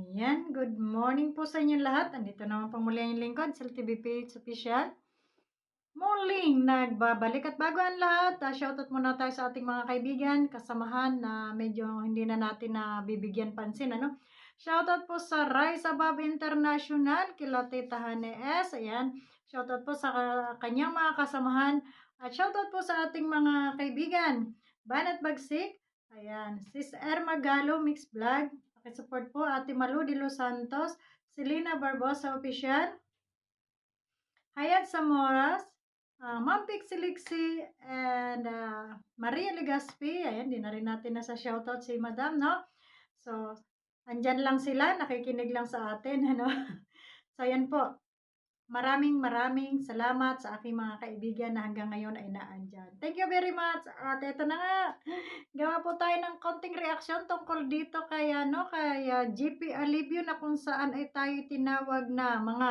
Ayan, good morning po sa inyo lahat. Andito naman po muli ang inyong lingkod, Sel TVPH Official. Muling nagbabalik at bago ang lahat, shoutout muna tayo sa ating mga kaibigan, kasamahan na medyo hindi na natin bibigyan pansin, ano? Shoutout po sa Rise Above International, kila Tita Hane S. Ayan, shoutout po sa kanyang mga kasamahan at shoutout po sa ating mga kaibigan, Banat Bagsik, ayan, Sis Erma Galo Mix Vlog, pakisupport po Ate Malu de Los Santos, Selena Barbosa Official, Hayat Samoras, Ma'am Pixie Lixie, and Maria Legaspi. Ayan, di na rin natin nasa shoutout si Madam, no? So, andyan lang sila, nakikinig lang sa atin, ano? So, ayan po. Maraming salamat sa aking mga kaibigan na hanggang ngayon ay naandyan. Thank you very much. At ito na nga, gawa po tayo ng konting reaksyon tungkol dito kay, kay GP Alivio na kung saan ay tayo tinawag na mga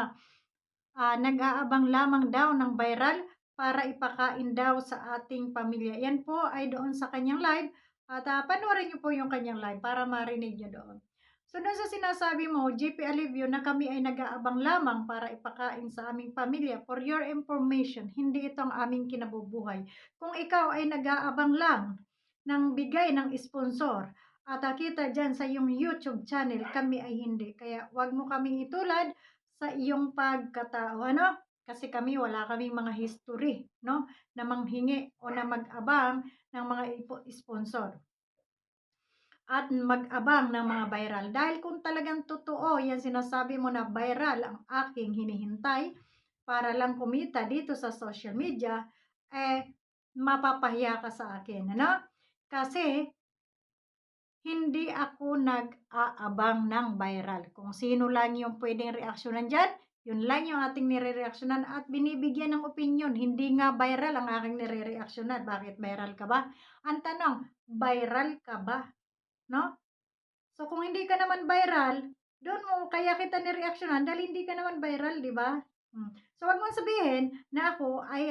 nag-aabang lamang daw ng viral para ipakain daw sa ating pamilya. Yan po ay doon sa kanyang live at panoorin niyo po yung kanyang live para marinig niyo doon. So doon sa sinasabi mo, GP Alivio, na kami ay nag-aabang lamang para ipakain sa aming pamilya, for your information, hindi ito ang aming kinabubuhay. Kung ikaw ay nag-aabang lang ng bigay ng sponsor at kita dyan sa iyong YouTube channel, kami ay hindi. Kaya wag mo kaming itulad sa iyong pagkatao, ano? Kasi kami, wala kaming mga history, no? Na manghingi o na mag-abang ng mga sponsor at mag-abang ng mga viral. Dahil kung talagang totoo, yan sinasabi mo na viral ang aking hinihintay para lang kumita dito sa social media, mapapahiya ka sa akin, ano? Kasi, hindi ako nag-aabang ng viral. Kung sino lang yung pwedeng reaksyonan dyan, yun lang yung ating nire-reaksyonan at binibigyan ng opinion. Hindi nga viral ang aking nire-reaksyonan. Bakit viral ka ba? Ang tanong, viral ka ba? No? So, kung hindi ka naman viral, doon mo, kaya kita nireaksyonan dahil hindi ka naman viral, di ba? So, wag mong sabihin na ako ay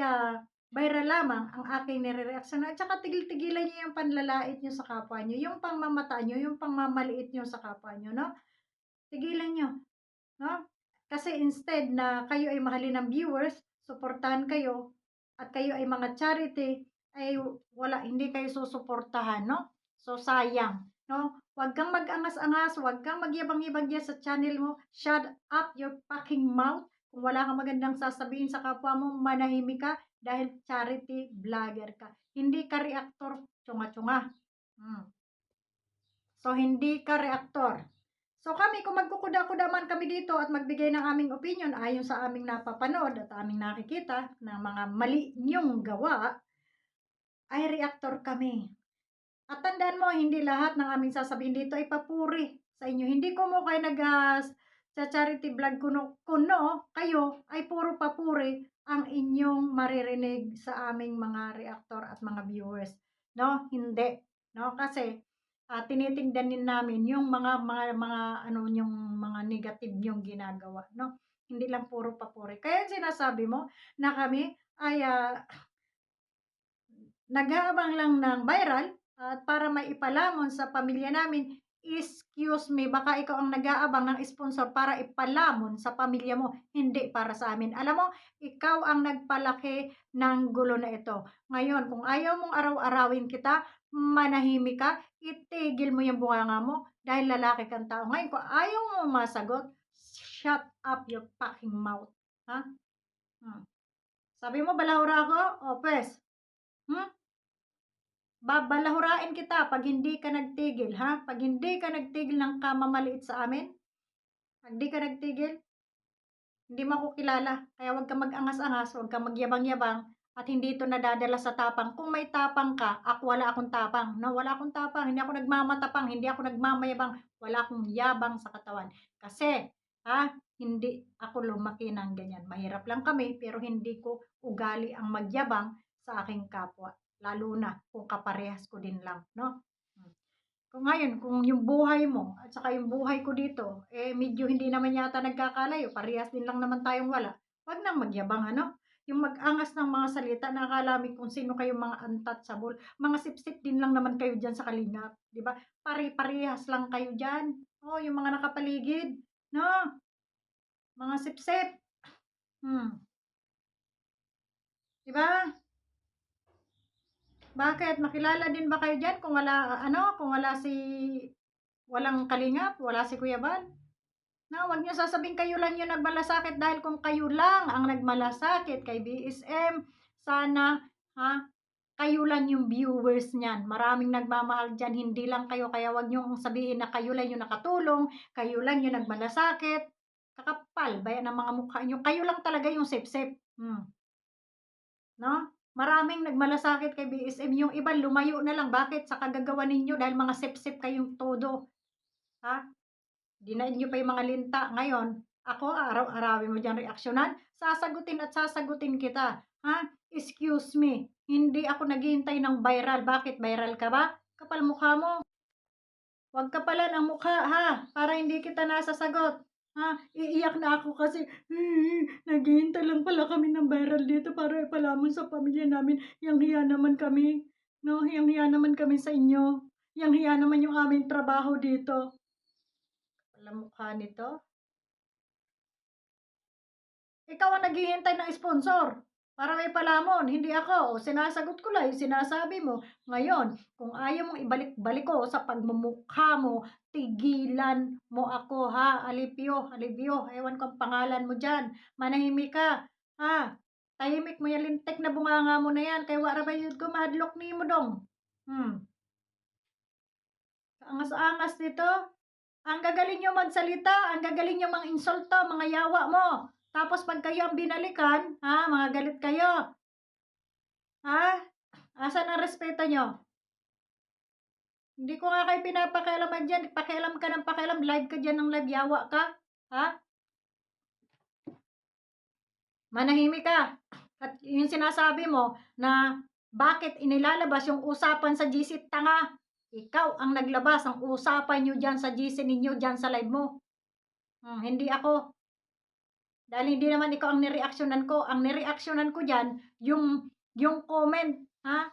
viral lamang ang aking nire-reaksyonan. At saka tigil-tigilan niyo yung panlalait niyo sa kapwa niyo, yung pangmamata niyo, yung pangmamaliit niyo sa kapwa niyo, no? Tigilan niyo, no? Kasi instead na kayo ay mahalin ng viewers, suportahan kayo, at kayo ay mga charity, ay hindi kayo susuportahan, no? So, sayang, no? Huwag kang mag-angas-angas, huwag kang magyabang-yabang dyan sa channel mo. Shut up your fucking mouth. Kung wala kang magandang sasabihin sa kapwa mo, manahimik ka dahil charity vlogger ka. Hindi ka reactor, tsunga-tsunga. So, hindi ka reactor. So, kami, kung magkukuda-kuda man kami dito at magbigay ng aming opinion ayon sa aming napapanood at aming nakikita ng mga mali niyong gawa, ay reactor kami. At tandaan mo, hindi lahat ng aming sasabihin dito ay papuri sa inyo. Hindi ko mo kayo sa charity vlog kuno, kayo ay puro papuri ang inyong maririnig sa aming mga reactor at mga viewers. No? Hindi. No? Kasi tinitingnan din namin yung mga ano yung mga negative yung ginagawa, no? Hindi lang puro papuri. Kaya sinasabi mo na kami ay nag-aabang lang ng viral at para may ipalamon sa pamilya namin. Excuse me, baka ikaw ang nag-aabang ng sponsor para ipalamon sa pamilya mo, hindi para sa amin. Alam mo, ikaw ang nagpalaki ng gulo na ito. Ngayon, kung ayaw mong araw-arawin kita, manahimik ka, itigil mo yung bunganga mo dahil lalaki kang tao. Ngayon, kung ayaw mo masagot, shut up your fucking mouth. Ha? Sabi mo, balahura ako? O, pes. Babalahurain kita pag hindi ka nagtigil, ha? Pag hindi ka nagtigil ng kamamaliit sa amin, pag hindi ka nagtigil, hindi mo ako kilala. Kaya huwag kang mag-angas-angas, huwag kang magyabang-yabang, at hindi ito nadadala sa tapang. Kung may tapang ka, wala akong tapang. No, wala akong tapang. Hindi ako nagmamatapang, hindi ako nagmamayabang. Wala akong yabang sa katawan. Kasi, hindi ako lumaki ng ganyan. Mahirap lang kami, pero hindi ko ugali ang magyabang sa aking kapwa. Lalo na kung kaparehas ko din lang, no? Kung ngayon, kung yung buhay mo at saka yung buhay ko dito, medyo hindi naman yata nagkakalayo, parehas din lang naman tayong wala. Wag nang magyabang, ano? yung mag-angas ng mga salita na akala mo kung sino kayong mga untouchable, mga sipsip din lang naman kayo diyan sa Kalingap, 'di ba? Pare-parehas lang kayo diyan, oh, yung mga nakapaligid, 'no? Mga sipsip, 'di ba? Bakit makilala din ba kayo diyan kung wala ano, kung wala si walang Kalingap, wala si Kuya Bal? Na wag niyo sasabing kayo lang yung nagmalasakit dahil kung kayo lang ang nagmalasakit kay BSM, sana, ha, kayo lang yung viewers niyan. Maraming nagmamahal diyan, hindi lang kayo. Kaya wag niyong sabihin na kayo lang yung nakatulong, kayo lang yung nagmalasakit. Kakapal ba yan ang mga mukha niyo? Kayo lang talaga yung sip-sip. 'No? Maraming nagmalasakit kay BSM, yung iba lumayo na lang. Bakit? Sa kagagawa ninyo dahil mga sip-sip kayong todo, ha? Dinaig niyo pa yung mga linta. Ngayon, ako araw-arawin mo diyang reaksyonan, sasagutin at sasagutin kita, ha? Excuse me, hindi ako naghihintay ng viral. Bakit viral ka ba? Kapal mukha mo. Huwag kapalan ang mukha, ha? Para hindi kita nasasagot. Ha? Iiyak na ako kasi naghihintay lang pala kami ng viral dito para ipalamon sa pamilya namin. Yang hiya naman kami. No, yang hiya naman kami sa inyo. Yang hiya naman yung aming trabaho dito. Wala mukha nito. Ikaw ang naghihintay ng sponsor para may palamon, hindi ako. O, sinasagot ko lang yung sinasabi mo. Ngayon, kung ayaw mong ibalik-balik ko sa pagmumukha mo, tigilan mo ako, ha? Alipio, Alipio, ewan ko ang pangalan mo dyan. Manahimik ka, ha? Tahimik mo yung lintek na bunganga mo na yan. Kaya wala ba yun ko mahadlok ni mo dong? Angas-angas nito. Ang gagaling nyo magsalita, ang gagaling nyo mga insulto, mga yawa mo. Tapos pag kayo ang binalikan, ha, mga galit kayo. Ha? Asan ang respeto nyo? Hindi ko nga kayo pinapakialaman dyan. Pakialam ka ng pakialam. Live ka dyan ng live. Yawa ka. Ha? Manahimik ka. At yung sinasabi mo na bakit inilalabas yung usapan sa GC, tanga. Ikaw ang naglabas ang usapan nyo dyan sa GC ninyo dyan sa live mo. Hindi ako. Dahil hindi naman ikaw ang nireaksyonan ko. Ang nireaksyonan ko dyan, yung comment, ha?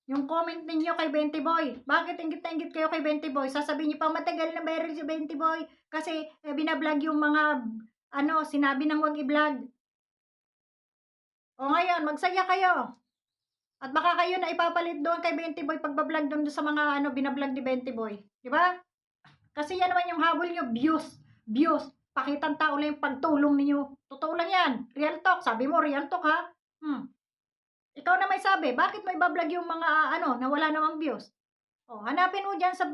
Yung comment ninyo kay 20 Boy. Bakit ingit na ingit kayo kay 20 Boy? Sasabihin niyo pa, matagal na viral si 20 Boy. Kasi binablog yung mga, sinabi nang wag i-vlog. O ngayon, magsaya kayo. At baka kayo na ipapalit doon kay 20 Boy pagbablog doon sa mga binablog ni 20 Boy. Di ba? Kasi yan naman yung habol nyo, views. Views. Pakitang tao lang yung pagtulong ninyo. Totoo lang yan. Real talk. Sabi mo, real talk ha? Ikaw na may sabi, bakit mo ibablog yung mga na wala namang views? Oh, hanapin mo diyan sa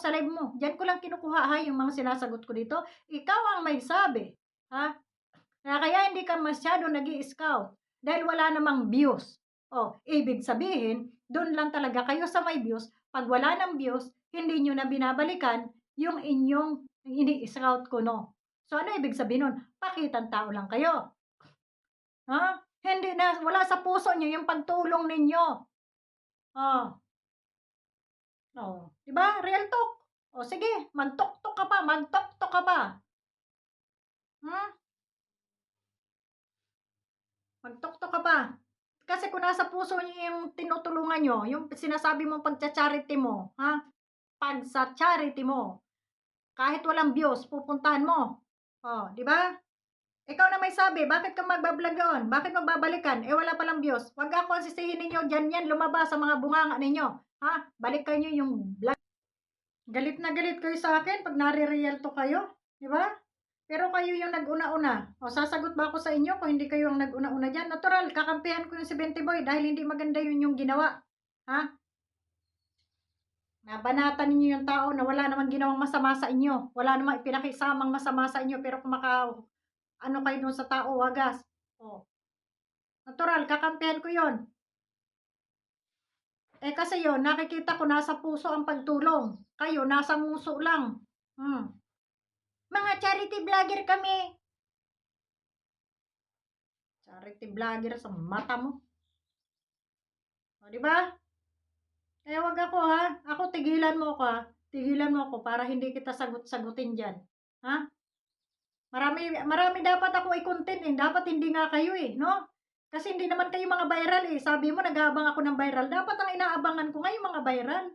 live mo. Diyan ko lang kinukuha ha yung mga sinasagot ko dito. Ikaw ang may sabi, ha? Na kaya hindi ka masyado nag-i-scout dahil wala namang views. Oh, ibig sabihin, doon lang talaga kayo sa may views. Pag wala nang views, hindi nyo na binabalikan yung inyong ini-scout ko, no? So, ano ibig sabihin nun? Pakitang tao lang kayo. Ha? Hindi na, wala sa puso nyo yung pagtulong ninyo. Oh. Oh. Diba? Real talk. O sige, magtok-tok ka pa, magtok-tok ka pa. Hmm? Magtok-tok ka pa. Kasi kung nasa puso niyo yung tinutulungan nyo, yung sinasabi mong pagcha-charity mo, ha? Pag sa charity mo, kahit walang views, pupuntahan mo. Oh, di ba? Ikaw na may sabi, bakit ka magbablog doon? Bakit magbabalikan? Eh, wala palang views. Huwag ako sisihin ninyo, dyan yan, lumabas sa mga bunganga ninyo. Ha? Balikan nyo yung vlog. Galit na galit kayo sa akin pag nare-real to kayo. Di ba? Pero kayo yung nag-una-una. O, sasagot ba ako sa inyo kung hindi kayo ang nag-una-una dyan? Natural, kakampihan ko yung si 20 Boy dahil hindi maganda yun yung ginawa. Ha? Nabanatan ninyo yung tao na wala namang ginawang masama sa inyo. Wala namang ipinakisamang masama sa inyo. Pero kung kayo dun sa tao, wagas. O, natural, kakampihan ko yon. Eh kasi yon, nakikita ko nasa puso ang pagtulong. Kayo, nasa nguso lang. Mga charity vlogger kami. Charity vlogger sa mata mo. O, di ba? Kaya wag ako ha. Ako tigilan mo ako ha. Tigilan mo ako para hindi kita sagot-sagutin diyan. Ha? Marami dapat ako i-content eh. Dapat hindi nga kayo eh, no? Kasi hindi naman kayo mga viral eh. Sabi mo, nag-aabang ako ng viral. Dapat ang inaabangan ko nga yung mga viral.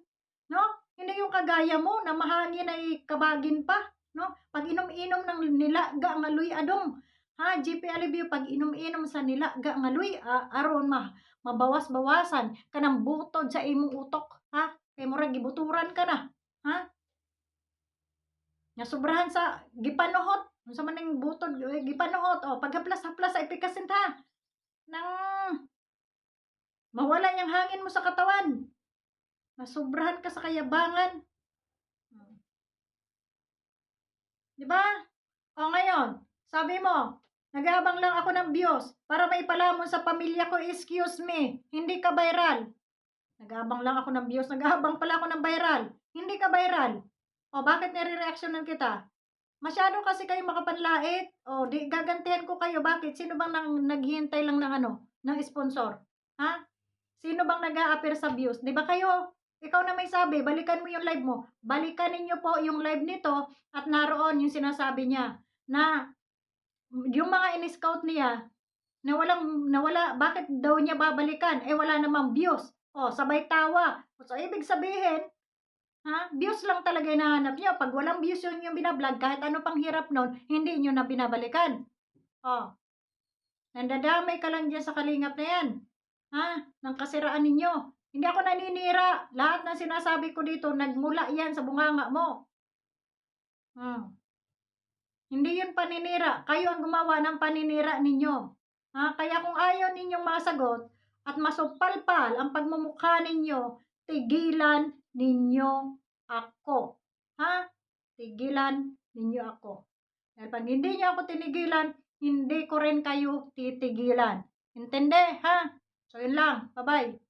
No? Hindi yung kagaya mo na mahangin ay kabagin pa. No? Pag inom-inom ng nilaga nga luy adong. Ha, GP Alibio, pag inom-inom sa nilaga nga luy, aron mabawas-bawasan kanang butod sa imong utok. Ha? Kay murag gibuturan ka na. Ha? Nga sobrahan sa gipanuhot. Unsa man ning butod gipanuhot o paghaplas-haplas sa epikasin ha. Nang mawala yung hangin mo sa katawan. Nasobrahan ka sa kayabangan. Di ba? O ngayon, sabi mo, nag-aabang lang ako ng views para maipalamon sa pamilya ko. Excuse me, hindi ka viral. Nag-aabang lang ako ng views, nag-aabang pala ako ng viral. Hindi ka viral. O bakit nire-reactionan kita? Masyado kasi kayo makapanlait. O di gagantihan ko kayo. Bakit? Sino bang naghihintay lang ng ng sponsor? Ha? Sino bang nag-a-appear sa views? Di ba kayo? Ikaw na may sabi, balikan mo yung live mo. Balikan ninyo po yung live nito at naroon yung sinasabi niya na yung mga in-scout niya na nawala, bakit daw niya babalikan? Eh wala namang views. O, sabay tawa. So, ibig sabihin, ha, views lang talaga hinahanap niyo. Pag walang views yung binablog, kahit ano pang hirap nun, hindi niyo na binabalikan. O, nandadamay ka lang dyan sa kalingap na yan. Ha? Ng kasiraan ninyo. Hindi ako naninira. Lahat ng sinasabi ko dito, nagmula yan sa bunganga mo. Hindi yun paninira. Kayo ang gumawa ng paninira ninyo. Ha? Kaya kung ayaw ninyong masagot at masupalpal ang pagmumukha ninyo, tigilan ninyo ako. Ha? Tigilan ninyo ako. Dahil pag hindi niyo ako tinigilan, hindi ko rin kayo titigilan. Intende, ha? So, yun lang. Bye-bye.